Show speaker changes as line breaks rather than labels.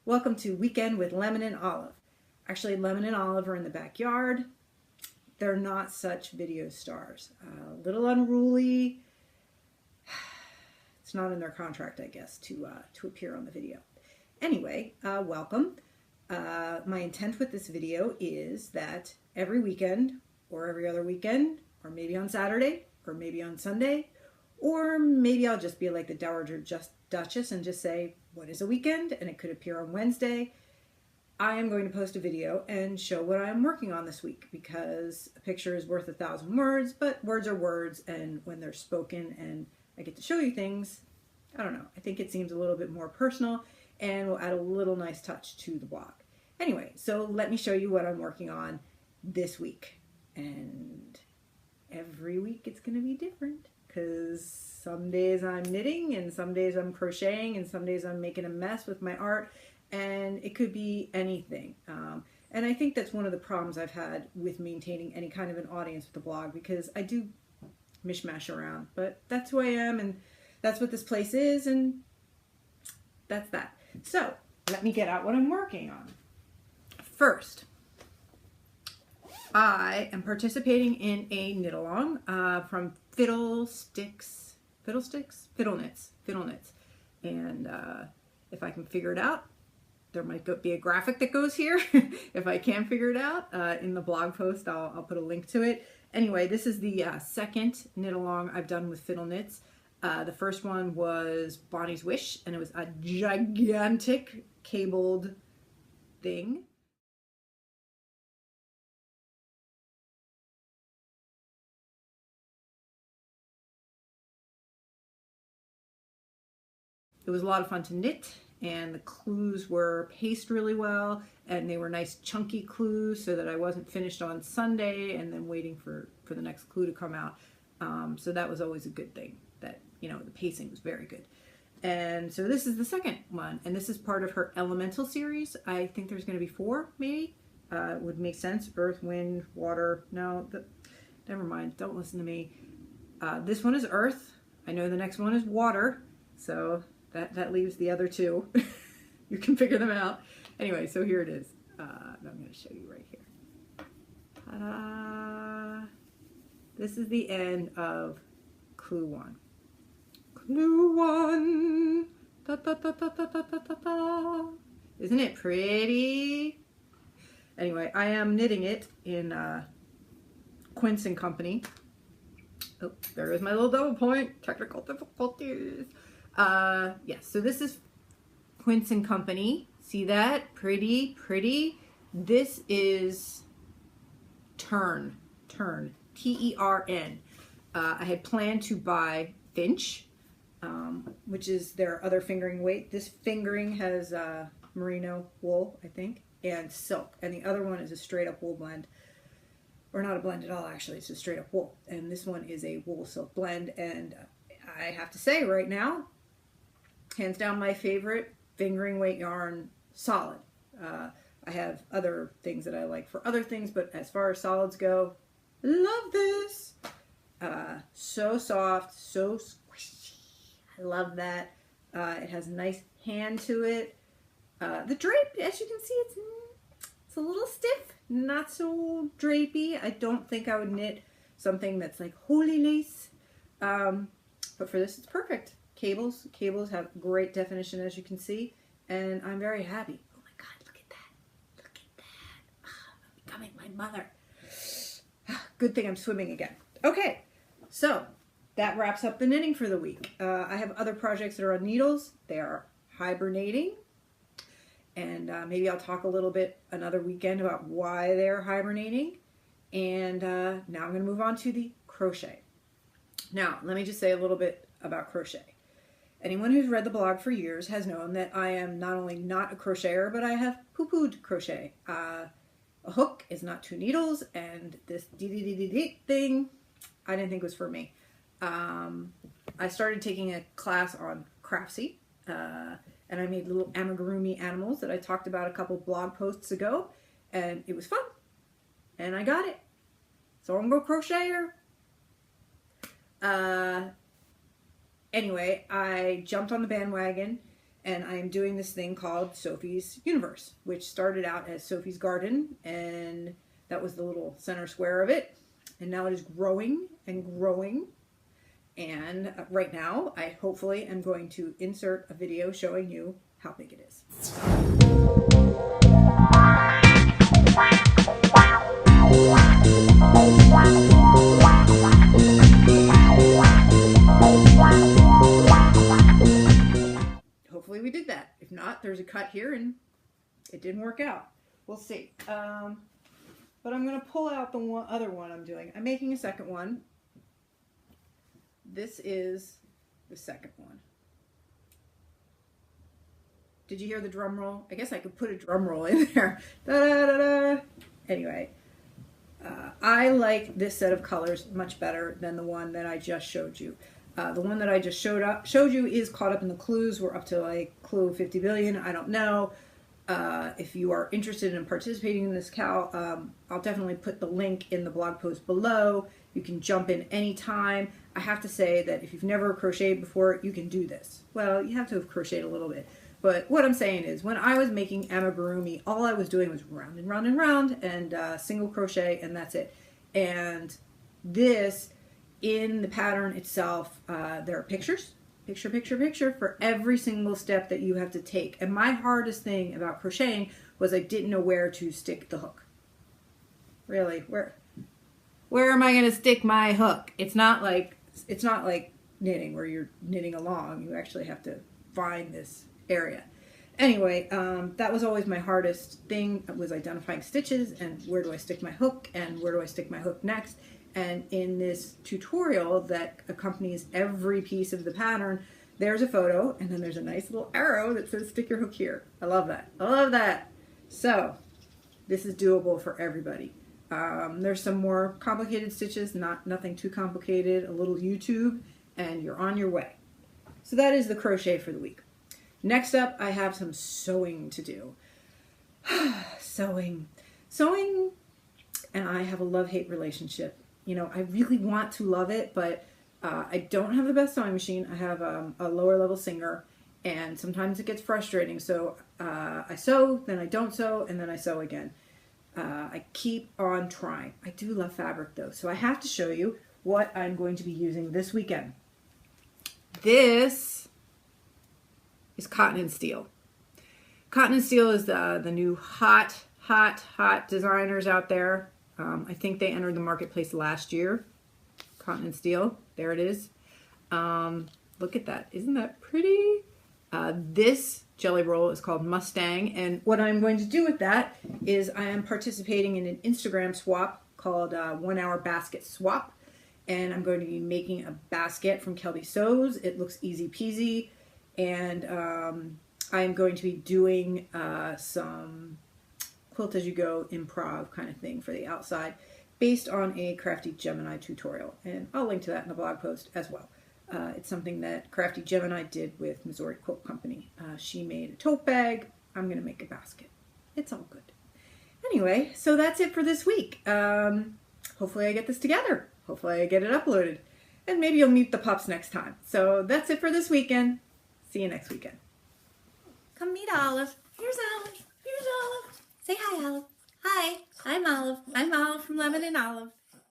Welcome to Weekend with Lemon and Olive. Actually, Lemon and Olive are in the backyard. They're not such video stars. A little unruly. It's not in their contract, I guess, to appear on the video. Anyway, welcome. My intent with this video is that every weekend, or every other weekend, or maybe on Saturday, or maybe on Sunday, or maybe I'll just be like the Dowager Duchess and just say, what is a weekend? And it could appear on Wednesday. I am going to post a video and show what I'm working on this week, because a picture is worth 1,000 words, but words are words, and when they're spoken and I get to show you things, I don't know, I think it seems a little bit more personal and will add a little nice touch to the blog. Anyway, so let me show you what I'm working on this week. And every week it's going to be different, because some days I'm knitting and some days I'm crocheting and some days I'm making a mess with my art, and it could be anything. And I think that's one of the problems I've had with maintaining any kind of an audience with the blog, because I do mishmash around, but that's who I am and that's what this place is, and that's that. So let me get out what I'm working on. First, I am participating in a knit along from Fiddle Knits. And if I can figure it out, there might be a graphic that goes here. If I can figure it out, in the blog post, I'll put a link to it. Anyway, this is the second knit along I've done with Fiddle Knits. The first one was Bonnie's Wish, and it was a gigantic cabled thing. It was a lot of fun to knit, and the clues were paced really well, and they were nice chunky clues so that I wasn't finished on Sunday and then waiting for the next clue to come out. So that was always a good thing, that, you know, the pacing was very good. And so this is the second one, and this is part of her Elemental series. I think there's going to be 4, maybe. It would make sense. Earth, wind, water. No, never mind. Don't listen to me. This one is Earth. I know the next one is water. So that leaves the other 2. You can figure them out. Anyway, so here it is. I'm going to show you right here. Ta-da! This is the end of Clue 1. Clue 1! Da, da, da, da, da, da, da, da. Isn't it pretty? Anyway, I am knitting it in Quince & Company. Oh, there is my little double point. Technical difficulties. Yes, so this is Quince & Company. See that? Pretty, pretty. This is Tern. T-E-R-N. I had planned to buy Finch, which is their other fingering weight. This fingering has merino wool, I think, and silk. And the other one is a straight up wool blend. Or not a blend at all, actually. It's a straight up wool. And this one is a wool silk blend. And I have to say right now, hands down my favorite fingering weight yarn, solid. I have other things that I like for other things, but as far as solids go, love this. So soft, so squishy. I love that. It has a nice hand to it. The drape, as you can see, it's a little stiff, not so drapey. I don't think I would knit something that's like holy lace, but for this it's perfect. Cables have great definition, as you can see, and I'm very happy. Oh my God, look at that. Look at that. I'm becoming my mother. Good thing I'm swimming again. Okay, so that wraps up the knitting for the week. I have other projects that are on needles. They are hibernating, and maybe I'll talk a little bit another weekend about why they're hibernating. And now I'm going to move on to the crochet. Now, let me just say a little bit about crochet. Anyone who's read the blog for years has known that I am not only not a crocheter, but I have poo-pooed crochet. A hook is not 2 needles, and this dee thing, I didn't think was for me. I started taking a class on Craftsy, and I made little amigurumi animals that I talked about a couple blog posts ago, and it was fun, and I got it. So I'm gonna go crocheter. Anyway, I jumped on the bandwagon And I am doing this thing called Sophie's Universe, which started out as Sophie's Garden, and that was the little center square of it. And now it is growing and growing. And right now, I hopefully am going to insert a video showing you how big it is. Hopefully we did that. If not, there's a cut here and it didn't work out. We'll see. But I'm going to pull out the other one I'm doing. I'm making a second one. This is the second one. Did you hear the drum roll? I guess I could put a drum roll in there. Da, da, da, da. Anyway, I like this set of colors much better than the one that I just showed you. The one that I just showed you is caught up in the clues. We're up to like clue 50 billion. I don't know. If you are interested in participating in this Cal, I'll definitely put the link in the blog post below. You can jump in anytime. I have to say that if you've never crocheted before, you can do this. Well, you have to have crocheted a little bit. But what I'm saying is, when I was making amigurumi, all I was doing was round and round and round and single crochet, and that's it. And this, in the pattern itself, there are pictures. Picture for every single step that you have to take. And my hardest thing about crocheting was I didn't know where to stick the hook. Really, where am I going to stick my hook? It's not like knitting where you're knitting along. You actually have to find this area. Anyway, that was always my hardest thing, was identifying stitches and where do I stick my hook and where do I stick my hook next. And in this tutorial that accompanies every piece of the pattern, there's a photo, and then there's a nice little arrow that says stick your hook here. I love that. I love that. So this is doable for everybody. There's some more complicated stitches, nothing too complicated, a little YouTube, and you're on your way. So that is the crochet for the week. Next up, I have some sewing to do. Sewing, and I have a love-hate relationship. You know, I really want to love it, but I don't have the best sewing machine. I have a lower level Singer, and sometimes it gets frustrating. So I sew, then I don't sew, and then I sew again. I keep on trying. I do love fabric though, so I have to show you what I'm going to be using this weekend. This is Cotton and Steel. Cotton and Steel is the new hot designers out there. I think they entered the marketplace last year. Cotton and Steel, there it is. Look at that, isn't that pretty? This jelly roll is called Mustang, and what I'm going to do with that is I am participating in an Instagram swap called 1 Hour Basket Swap, and I'm going to be making a basket from Kelby Sews. It looks easy peasy, and I'm going to be doing some quilt as you go improv kind of thing for the outside based on a Crafty Gemini tutorial, and I'll link to that in the blog post as well. It's something that Crafty Gemini did with Missouri Quilt Company. She made a tote bag. I'm going to make a basket. It's all good. Anyway, so that's it for this week. Hopefully I get this together. Hopefully I get it uploaded. And maybe you'll meet the pups next time. So that's it for this weekend. See you next weekend. Come meet Olive. Here's Olive. Here's Olive. Say hi, Olive. Hi, I'm Olive. I'm Olive from Lemon and Olive.